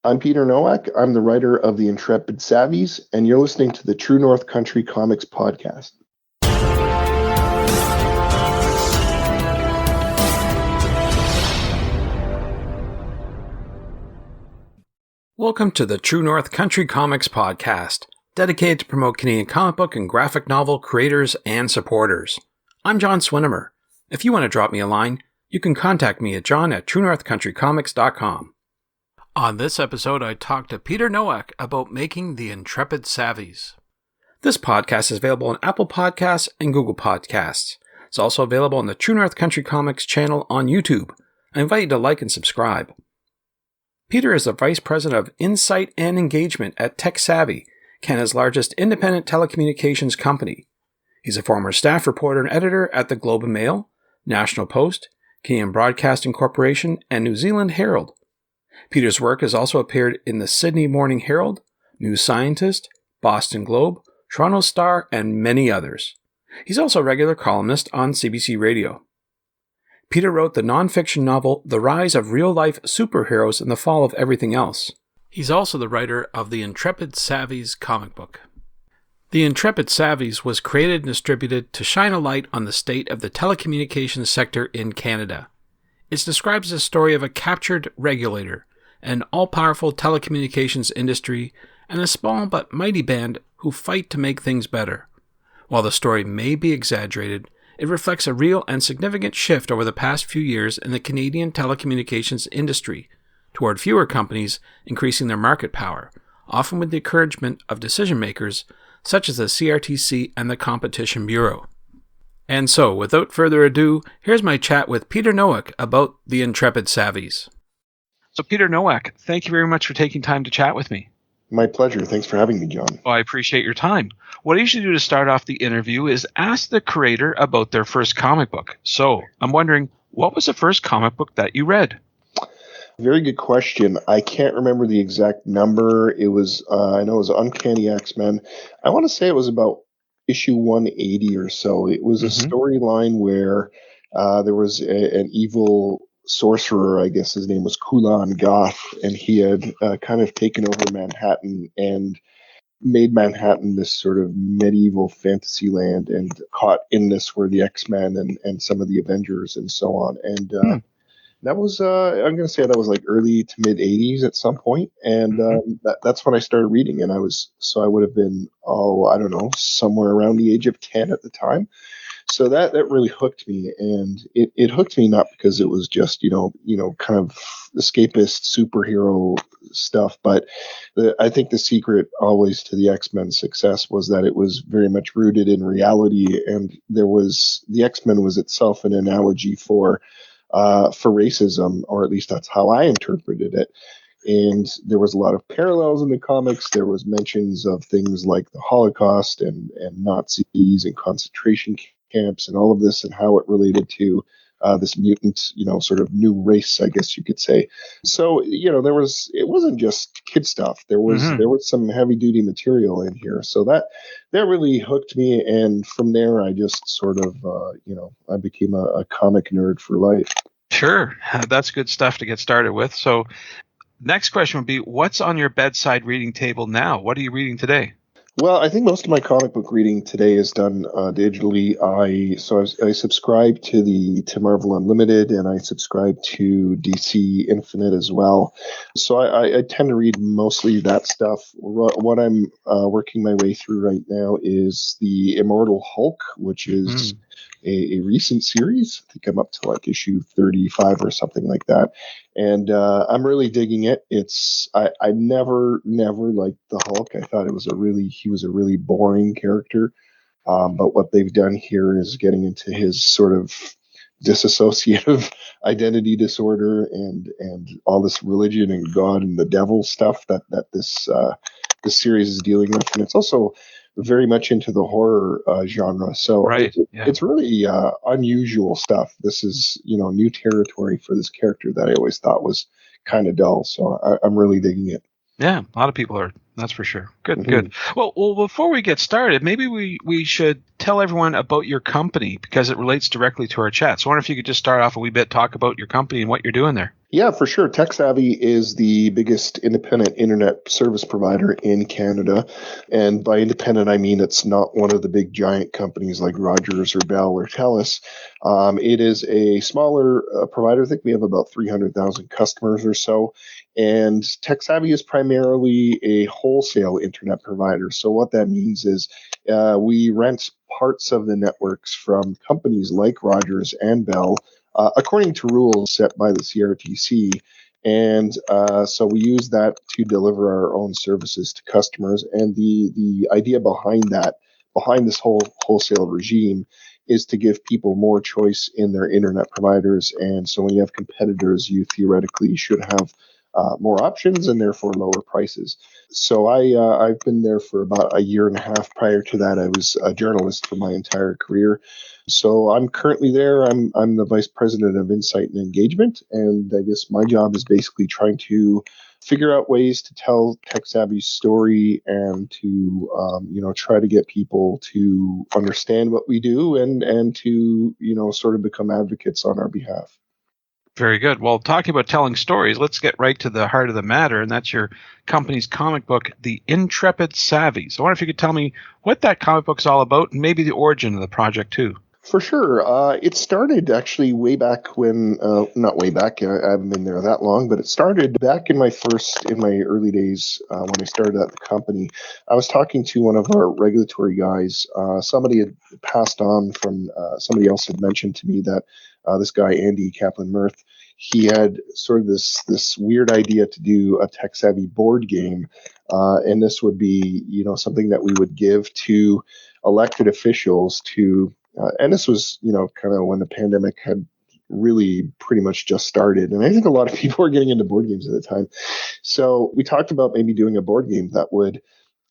I'm Peter Nowak. I'm the writer of the Intrepid Savvies, and you're listening to the True North Country Comics podcast. Welcome to the True North Country Comics podcast, dedicated to promote Canadian comic book and graphic novel creators and supporters. I'm John Swinimer. If you want to drop me a line, you can contact me at john@truenorthcountrycomics.com. On this episode, I talked to Peter Nowak about making the Intrepid Savvies. This podcast is available on Apple Podcasts and Google Podcasts. It's also available on the True North Country Comics channel on YouTube. I invite you to like and subscribe. Peter is the Vice President of Insight and Engagement at Tech Savvy, Canada's largest independent telecommunications company. He's a former staff reporter and editor at the Globe and Mail, National Post, Canadian Broadcasting Corporation, and New Zealand Herald. Peter's work has also appeared in the Sydney Morning Herald, New Scientist, Boston Globe, Toronto Star, and many others. He's also a regular columnist on CBC Radio. Peter wrote the nonfiction novel The Rise of Real-Life Superheroes and the Fall of Everything Else. He's also the writer of the Intrepid Savvies comic book. The Intrepid Savvies was created and distributed to shine a light on the state of the telecommunications sector in Canada. It describes the story of a captured regulator, an all-powerful telecommunications industry, and a small but mighty band who fight to make things better. While the story may be exaggerated, it reflects a real and significant shift over the past few years in the Canadian telecommunications industry toward fewer companies increasing their market power, often with the encouragement of decision-makers such as the CRTC and the Competition Bureau. And so, without further ado, here's my chat with Peter Nowak about the Intrepid Savvies. So Peter Nowak, thank you very much for taking time to chat with me. My pleasure. Thanks for having me, John. Well, I appreciate your time. What I usually do to start off the interview is ask the creator about their first comic book. So I'm wondering, what was the first comic book that you read? Very good question. I can't remember the exact number. It was, I know it was Uncanny X-Men. I want to say it was about issue 180 or so. It was a storyline where there was an evil sorcerer, I guess his name was Kulan Goth, and he had kind of taken over Manhattan and made Manhattan this sort of medieval fantasy land, and caught in this were the X-Men and some of the Avengers and so on. And that was, I'm going to say that was like early to mid 80s at some point. And that's when I started reading. And I would have been, I don't know, somewhere around the age of 10 at the time. So that really hooked me, and it hooked me not because it was just, kind of escapist superhero stuff, but I think the secret always to the X-Men success was that it was very much rooted in reality, and the X-Men was itself an analogy for racism, or at least that's how I interpreted it. And there was a lot of parallels in the comics. There was mentions of things like the Holocaust and Nazis and concentration camps and all of this, and how it related to this mutant, sort of new race, I guess you could say. So, it wasn't just kid stuff. There was some heavy duty material in here. So that really hooked me. And from there, I just sort of, I became a comic nerd for life. Sure. That's good stuff to get started with. So next question would be, what's on your bedside reading table now? What are you reading today? Well, I think most of my comic book reading today is done digitally. I subscribe to Marvel Unlimited, and I subscribe to DC Infinite as well. So I tend to read mostly that stuff. What I'm working my way through right now is the Immortal Hulk, which is a recent series. I think I'm up to like issue 35 or something like that. And I'm really digging it. I never liked the Hulk. I thought he was a really boring character. But what they've done here is getting into his sort of disassociative identity disorder and all this religion and God and the devil stuff that this series is dealing with. And it's also very much into the horror genre. So it's really unusual stuff. This is, new territory for this character that I always thought was kind of dull. So I'm really digging it. Yeah, a lot of people are That's for sure. Good, Mhm. good. Well, before we get started, maybe we should tell everyone about your company because it relates directly to our chat. So I wonder if you could just start off a wee bit, talk about your company and what you're doing there. Yeah, for sure. Tech Savvy is the biggest independent internet service provider in Canada. And by independent, I mean it's not one of the big giant companies like Rogers or Bell or TELUS. It is a smaller provider. I think we have about 300,000 customers or so. And Tech Savvy is primarily a wholesale internet provider. So what that means is we rent parts of the networks from companies like Rogers and Bell according to rules set by the CRTC. And so we use that to deliver our own services to customers. And the idea behind that, behind this whole wholesale regime, is to give people more choice in their internet providers. And so when you have competitors, you theoretically should have more options and therefore lower prices. So I've been there for about a year and a half. Prior to that, I was a journalist for my entire career. So I'm currently there. I'm the vice president of insight and engagement, and I guess my job is basically trying to figure out ways to tell Tech Savvy's story and to try to get people to understand what we do and to sort of become advocates on our behalf. Very good. Well, talking about telling stories, let's get right to the heart of the matter, and that's your company's comic book, The Intrepid Savvies. I wonder if you could tell me what that comic book's all about and maybe the origin of the project, too. For sure. It started actually way back when, not way back, I haven't been there that long, but it started back in in my early days when I started at the company. I was talking to one of our regulatory guys. Somebody had passed on from, somebody else had mentioned to me that this guy, Andy Kaplan-Mirth, he had sort of this weird idea to do a tech savvy board game. And this would be, something that we would give to elected officials to and this was, kind of when the pandemic had really pretty much just started. And I think a lot of people were getting into board games at the time. So we talked about maybe doing a board game that would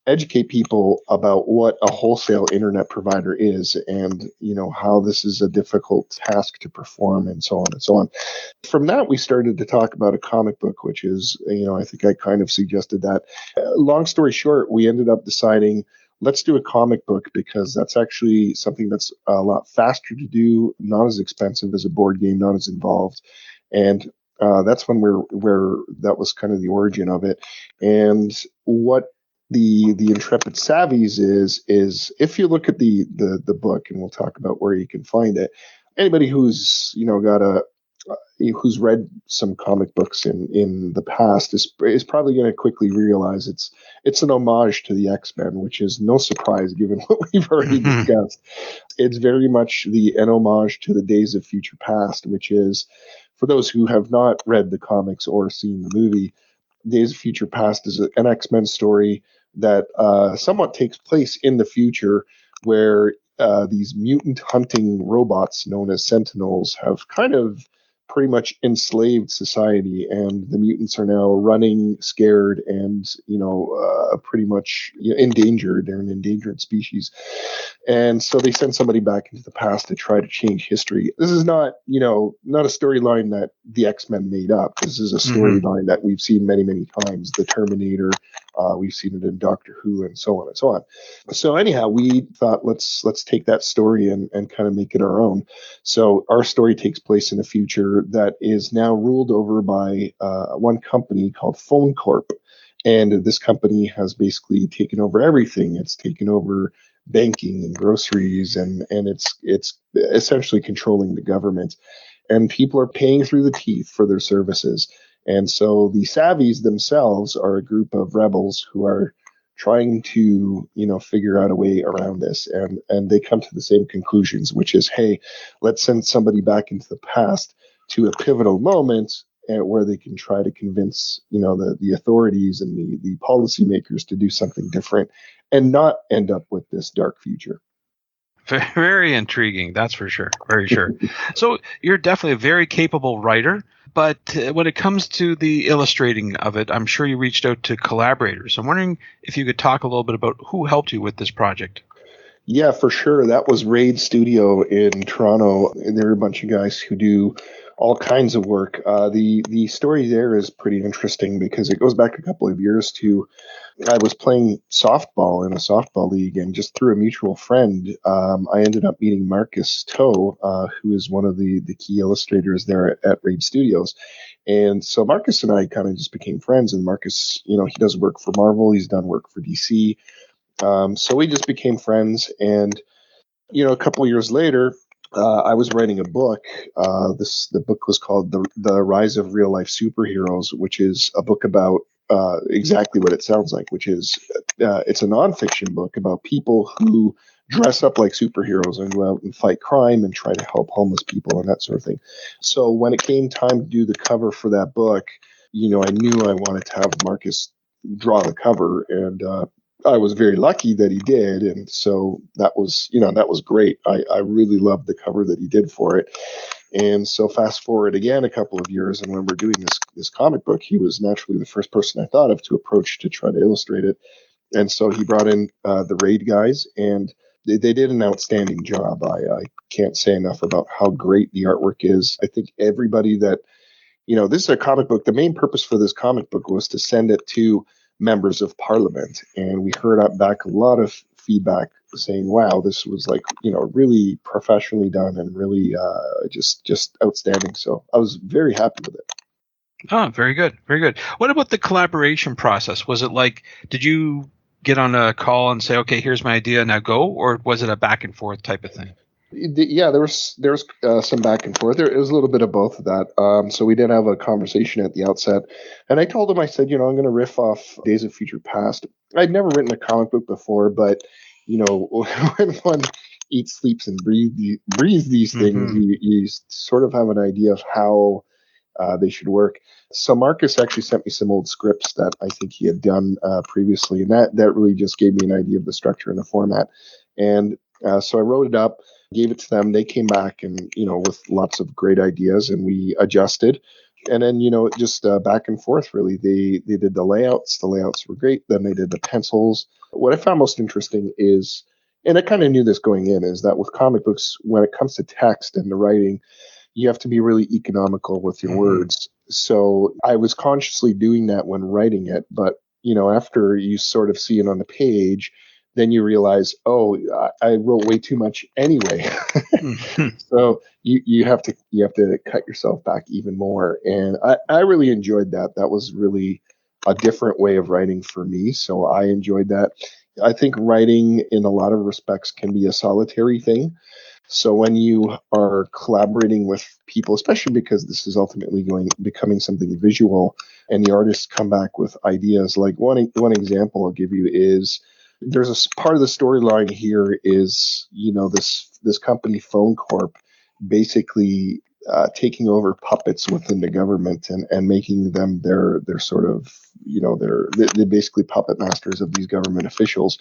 educate people about what a wholesale internet provider is and how this is a difficult task to perform and so on and so on. From that we started to talk about a comic book, which is I think I kind of suggested that. Long story short, we ended up deciding let's do a comic book because that's actually something that's a lot faster to do, not as expensive as a board game, not as involved. And that's when where that was kind of the origin of it. And what the Intrepid Savvies is if you look at the book, and we'll talk about where you can find it. Anybody who's got a who's read some comic books in the past is probably going to quickly realize it's an homage to the X-Men, which is no surprise given what we've already discussed. It's very much an homage to the Days of Future Past, which is, for those who have not read the comics or seen the movie, Days of Future Past is an X-Men story that somewhat takes place in the future, where these mutant hunting robots known as Sentinels have kind of pretty much enslaved society, and the mutants are now running scared and pretty much endangered. They're an endangered species, and so they send somebody back into the past to try to change history. This is not a storyline that the X-Men made up. This is a storyline that we've seen many, many times. The Terminator, we've seen it in Doctor Who, and so on and so on. So anyhow, we thought let's take that story and kind of make it our own. So our story takes place in a future that is now ruled over by one company called Phone Corp. And this company has basically taken over everything. It's taken over banking and groceries, and it's essentially controlling the government. And people are paying through the teeth for their services. And so the Savvies themselves are a group of rebels who are trying to figure out a way around this, and they come to the same conclusions, which is, hey, let's send somebody back into the past to a pivotal moment where they can try to convince the authorities and the policymakers to do something different and not end up with this dark future. Very intriguing, that's for sure. Very sure. So you're definitely a very capable writer, but when it comes to the illustrating of it, I'm sure you reached out to collaborators. I'm wondering if you could talk a little bit about who helped you with this project. Yeah, for sure. That was Raid Studio in Toronto. They're a bunch of guys who do all kinds of work. The story there is pretty interesting because it goes back a couple of years to I was playing softball in a softball league, and just through a mutual friend, I ended up meeting Marcus Toe, who is one of the key illustrators there at Raid Studios. And so Marcus and I kind of just became friends. And Marcus, he does work for Marvel. He's done work for DC. So we just became friends. And a couple of years later, I was writing a book. The book was called the Rise of Real Life Superheroes, which is a book about exactly what it sounds like, which is it's a nonfiction book about people who dress up like superheroes and go out and fight crime and try to help homeless people and that sort of thing. So when it came time to do the cover for that book, I knew I wanted to have Marcus draw the cover, and I was very lucky that he did, and so that was great. I really loved the cover that he did for it. And so fast forward again a couple of years, and when we're doing this comic book, he was naturally the first person I thought of to approach to try to illustrate it. And so he brought in the Raid guys, and they did an outstanding job. I can't say enough about how great the artwork is. I think everybody that this is a comic book. The main purpose for this comic book was to send it to members of parliament. And we heard back a lot of feedback saying, wow, this was really professionally done and really just outstanding. So I was very happy with it. Oh, very good. Very good. What about the collaboration process? Was it did you get on a call and say, okay, here's my idea, now go? Or was it a back and forth type of thing? Yeah, there was some back and forth. It was a little bit of both of that. So we did have a conversation at the outset, and I told him, I said, I'm going to riff off Days of Future Past. I'd never written a comic book before, but when one eats, sleeps, and breathes these things, you sort of have an idea of how they should work. So Marcus actually sent me some old scripts that I think he had done previously, and that really just gave me an idea of the structure and the format. And so I wrote it up, gave it to them. They came back and with lots of great ideas, and we adjusted. And then just back and forth really. They did the layouts. The layouts were great. Then they did the pencils. What I found most interesting is, and I kind of knew this going in, is that with comic books, when it comes to text and the writing, you have to be really economical with your words. So I was consciously doing that when writing it, but after you sort of see it on the page, then you realize, oh, I wrote way too much anyway. So you have to cut yourself back even more. And I really enjoyed that. That was really a different way of writing for me. So I enjoyed that. I think writing in a lot of respects can be a solitary thing. So when you are collaborating with people, especially because this is ultimately becoming something visual, and the artists come back with ideas, like one example I'll give you is there's a part of the storyline here is this company Phone Corp basically taking over puppets within the government and making them their sort of they're basically puppet masters of these government officials.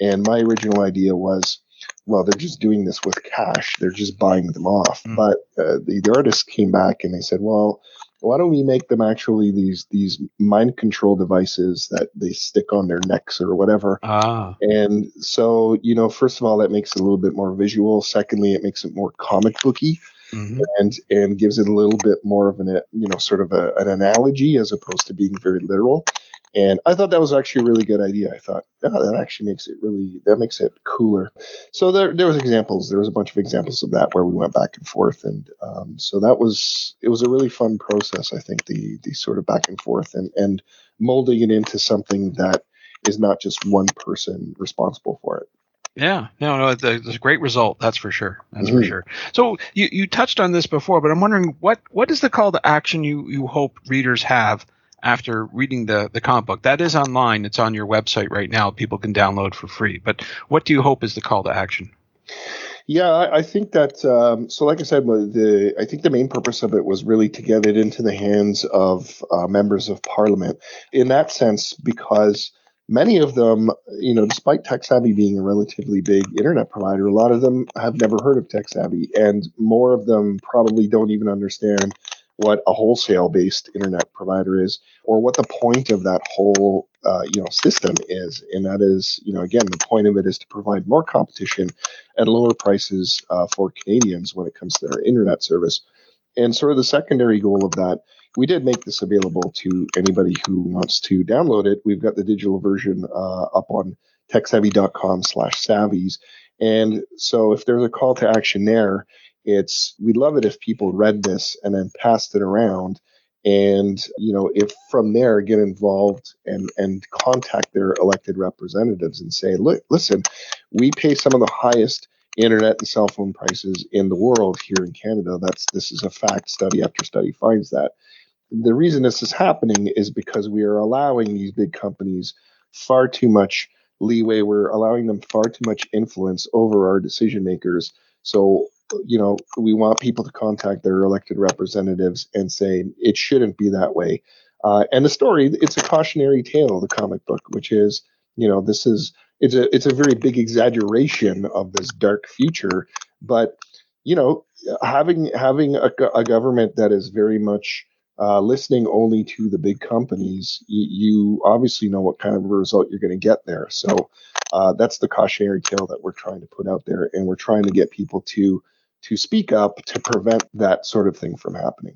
And my original idea was, well, they're just doing this with cash. They're just buying them off. But the artists came back and they said, well, why don't we make them actually these mind control devices that they stick on their necks or whatever? And so, first of all, that makes it a little bit more visual. Secondly, it makes it more comic booky. And gives it a little bit more of an an analogy as opposed to being very literal. And I thought that was actually a really good idea. I thought, that actually makes it cooler. So there was examples. There was a bunch of examples of that where we went back and forth, and so it was a really fun process. I think the sort of back and forth and molding it into something that is not just one person responsible for it. Yeah, no, it's a great result. That's for sure. That's for sure. So you touched on this before, but I'm wondering what is the call to action you hope readers have after reading the comic book? That is online. It's on your website right now. People can download for free. But what do you hope is the call to action? Yeah, I think that, so like I said, I think the main purpose of it was really to get it into the hands of members of parliament in that sense, because many of them, despite Tech Savvy being a relatively big internet provider, a lot of them have never heard of Tech Savvy, and more of them probably don't even understand what a wholesale-based internet provider is, or what the point of that whole system is. And that is, again, the point of it is to provide more competition at lower prices for Canadians when it comes to their internet service. And sort of the secondary goal of that, we did make this available to anybody who wants to download it. We've got the digital version up on techsavvy.com/savvies. And so if there's a call to action there, we'd love it if people read this and then passed it around. And, if from there get involved and contact their elected representatives and say, look, listen, we pay some of the highest internet and cell phone prices in the world here in Canada. This is a fact. Study after study finds that. The reason this is happening is because we are allowing these big companies far too much leeway. We're allowing them far too much influence over our decision makers. So, we want people to contact their elected representatives and say it shouldn't be that way. And the story, it's a cautionary tale, the comic book, which is, this is it's a very big exaggeration of this dark future. But you know, having a government that is very much listening only to the big companies, you obviously know what kind of result you're going to get there. So that's the cautionary tale that we're trying to put out there, and we're trying to get people to speak up to prevent that sort of thing from happening.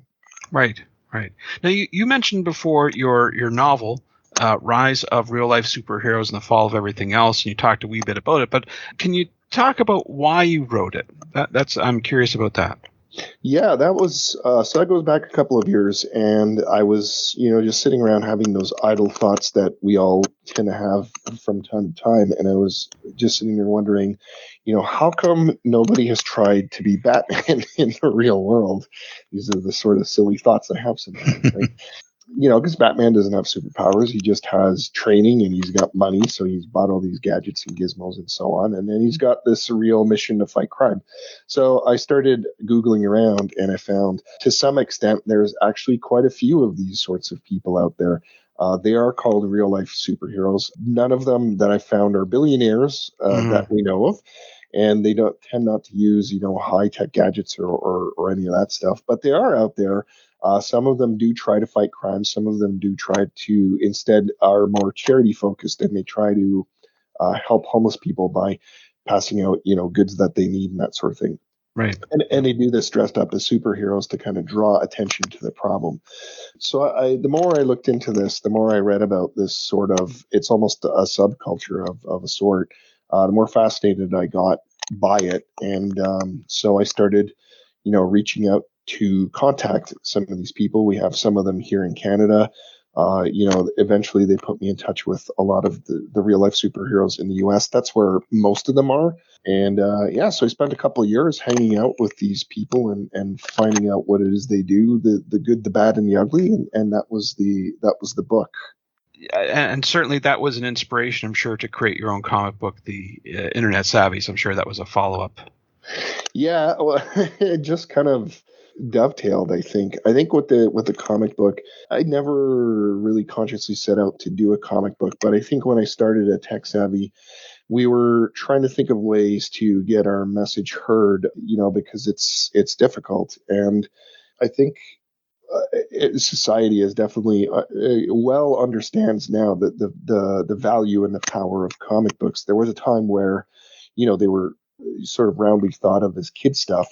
Right, right. Now you mentioned before your novel, Rise of Real Life Superheroes and the Fall of Everything Else, and you talked a wee bit about it. But can you talk about why you wrote it? I'm curious about that. Yeah, that was so that goes back a couple of years, and I was, just sitting around having those idle thoughts that we all tend to have from time to time, and I was just sitting there wondering, how come nobody has tried to be Batman in the real world? These are the sort of silly thoughts I have sometimes, right? Because Batman doesn't have superpowers. He just has training and he's got money. So he's bought all these gadgets and gizmos and so on. And then he's got this surreal mission to fight crime. So I started Googling around and I found to some extent there's actually quite a few of these sorts of people out there. They are called real life superheroes. None of them that I found are billionaires that we know of. And they don't tend not to use, high tech gadgets or any of that stuff. But they are out there. Some of them do try to fight crime. Some of them do try to instead are more charity focused, and they try to help homeless people by passing out, goods that they need and that sort of thing. Right. And they do this dressed up as superheroes to kind of draw attention to the problem. So the more I looked into this, the more I read about this sort of, it's almost a subculture of a sort. The more fascinated I got by it, and so I started, reaching out to contact some of these people. We have some of them here in Canada. Eventually they put me in touch with a lot of the real life superheroes in the US. That's where most of them are. And so I spent a couple of years hanging out with these people and finding out what it is they do, the good, the bad, and the ugly. And that was the book. And certainly that was an inspiration, I'm sure, to create your own comic book, the Internet Savvies. I'm sure that was a follow-up. Yeah, well, it just kind of dovetailed. I think with the comic book, I never really consciously set out to do a comic book, but I think when I started at Tech Savvy, we were trying to think of ways to get our message heard, because it's difficult, and I think society is definitely well understands now that the value and the power of comic books. There was a time where, they were sort of roundly thought of as kid stuff,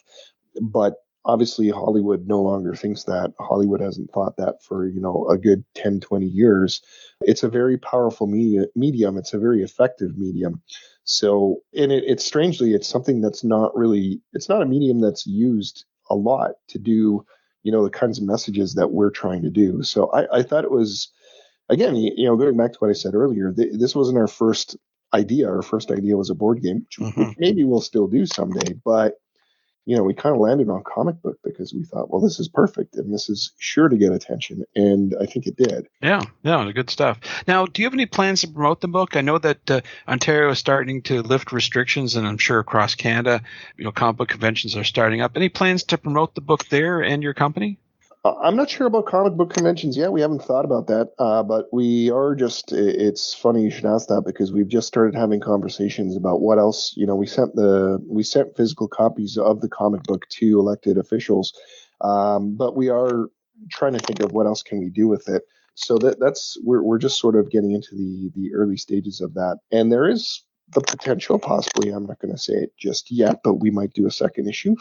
but obviously Hollywood no longer thinks that. Hollywood hasn't thought that for, a good 10, 20 years. It's a very powerful medium. It's a very effective medium. So, and it's strangely, it's something that's it's not a medium that's used a lot to do, the kinds of messages that we're trying to do. So I thought it was, again, going back to what I said earlier, this wasn't our first idea. Our first idea was a board game, which maybe we'll still do someday. But we kind of landed on comic book because we thought, well, this is perfect and this is sure to get attention. And I think it did. Yeah, good stuff. Now, do you have any plans to promote the book? I know that Ontario is starting to lift restrictions, and I'm sure across Canada, comic book conventions are starting up. Any plans to promote the book there and your company? I'm not sure about comic book conventions yet. We haven't thought about that, but we are just. It's funny you should ask that because we've just started having conversations about what else. We sent physical copies of the comic book to elected officials, but we are trying to think of what else can we do with it. So we're just sort of getting into the early stages of that, and there is the potential, possibly. I'm not going to say it just yet, but we might do a second issue.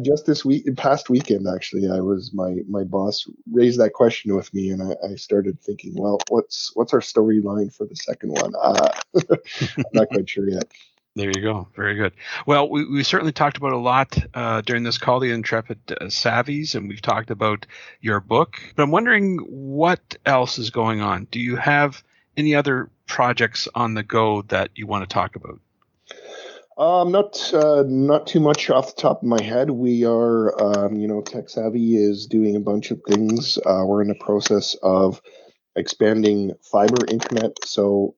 Just this past weekend, actually, my boss raised that question with me, and I started thinking, well, what's our storyline for the second one? I'm not quite sure yet. There you go. Very good. Well, we certainly talked about a lot during this call, the Intrepid Savvies, and we've talked about your book. But I'm wondering what else is going on. Do you have any other projects on the go that you want to talk about? Not too much off the top of my head. We are, Tech Savvy is doing a bunch of things. We're in the process of expanding fiber internet. So,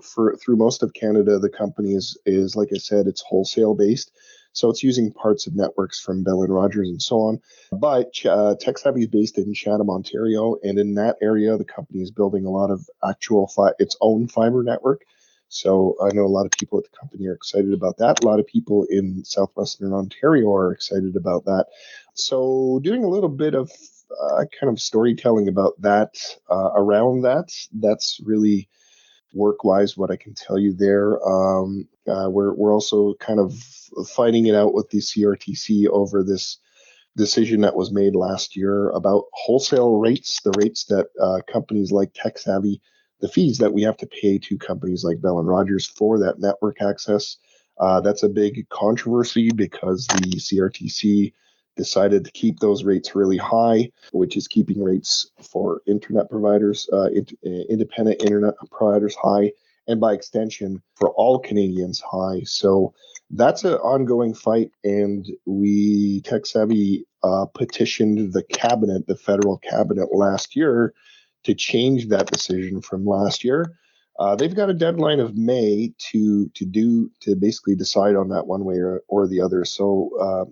through most of Canada, the company is like I said, it's wholesale based. So it's using parts of networks from Bell and Rogers and so on. But Tech Savvy is based in Chatham, Ontario, and in that area, the company is building a lot of its own fiber network. So I know a lot of people at the company are excited about that. A lot of people in southwestern Ontario are excited about that. So doing a little bit of kind of storytelling about that, around that. That's really work-wise what I can tell you there. We're also kind of fighting it out with the CRTC over this decision that was made last year about wholesale rates, the rates that companies like Tech Savvy, the fees that we have to pay to companies like Bell and Rogers for that network access. That's a big controversy because the CRTC decided to keep those rates really high, which is keeping rates for internet providers, independent internet providers high, and by extension for all Canadians high. So that's an ongoing fight, and Tech Savvy petitioned the federal cabinet last year to change that decision from last year. They've got a deadline of May to basically decide on that one way or the other. So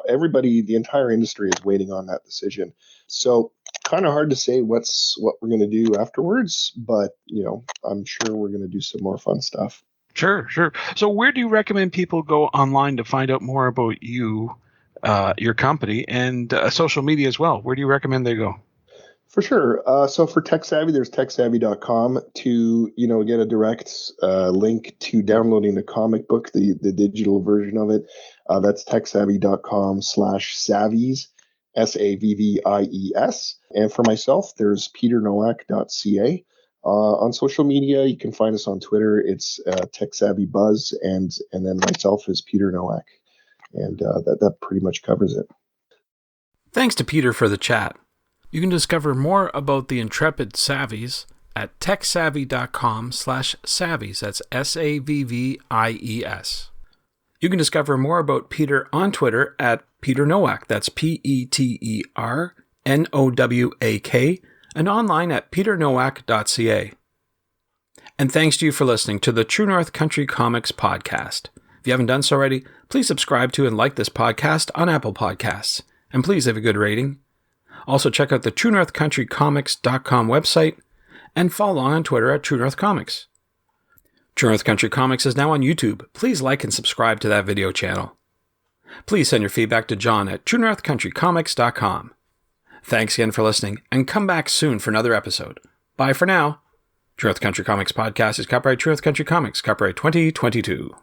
everybody, the entire industry is waiting on that decision. So kind of hard to say what we're going to do afterwards, but I'm sure we're going to do some more fun stuff. Sure. So where do you recommend people go online to find out more about you, your company, and social media as well? Where do you recommend they go? For sure. So for Tech Savvy, there's techsavvy.com to get a direct link to downloading the comic book, the digital version of it. That's techsavvy.com/savvies, SAVVIES. And for myself, there's peternowak.ca. On social media, you can find us on Twitter. It's Tech Savvy Buzz, and then myself is Peter Nowak, and that pretty much covers it. Thanks to Peter for the chat. You can discover more about the Intrepid Savvies at techsavvy.com/savvies. That's SAVVIES. You can discover more about Peter on Twitter at Peter Nowak. That's PETERNOWAK, and online at peternowak.ca. And thanks to you for listening to the True North Country Comics podcast. If you haven't done so already, please subscribe to and like this podcast on Apple Podcasts. And please have a good rating. Also, check out the TrueNorthCountryComics.com website and follow along on Twitter at True North Comics. True North Country Comics is now on YouTube. Please like and subscribe to that video channel. Please send your feedback to John at TrueNorthCountryComics.com. Thanks again for listening, and come back soon for another episode. Bye for now. True North Country Comics Podcast is copyright True North Country Comics, copyright 2022.